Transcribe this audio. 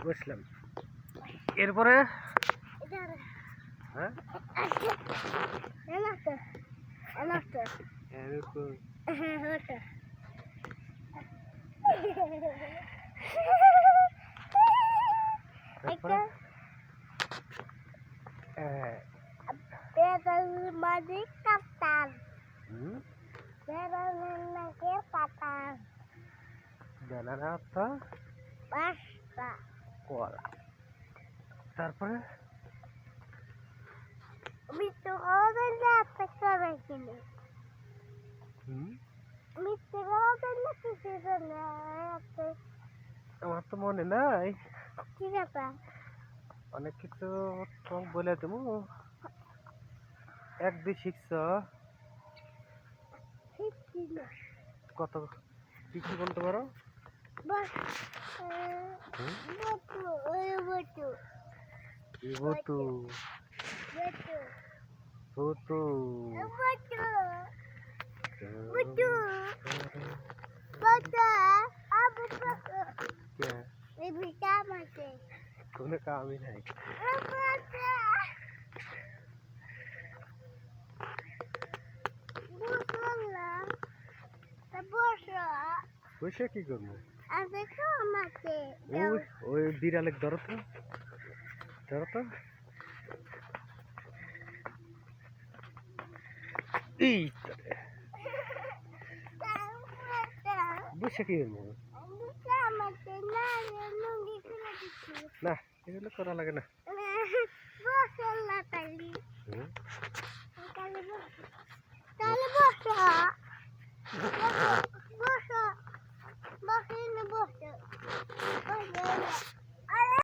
বসলাম এরপরে হ্যাঁ Madik kaptan. Berenang patang. জানার apa Basta. কলা তারপরে Mito kodan natin kami kini. Mito kodan natin sila natin. আমার তো মনে নাই Sila pa. অনেক কিছু তোমাকে বলে দেবো এক দুই শিখছ Sila. কত কি কি বলতে পারো Basta. Boto. Boto. ভুতু Boto. ভুতু Boto. Boto. Boto. Abu boto. Ibu sama sih. কোনো কামই নাই Boto. Boto lah. Boto. বসে কি করবো Ada sama sih. ওই ওই বিড়ালের ধরো তো এই বসে কি করবো Sama sih. Nah, nunggu kena gitu. না এগুলো করা লাগে না Boto lah tadi. হুম? Kali boto. Boto. Boto ini boto.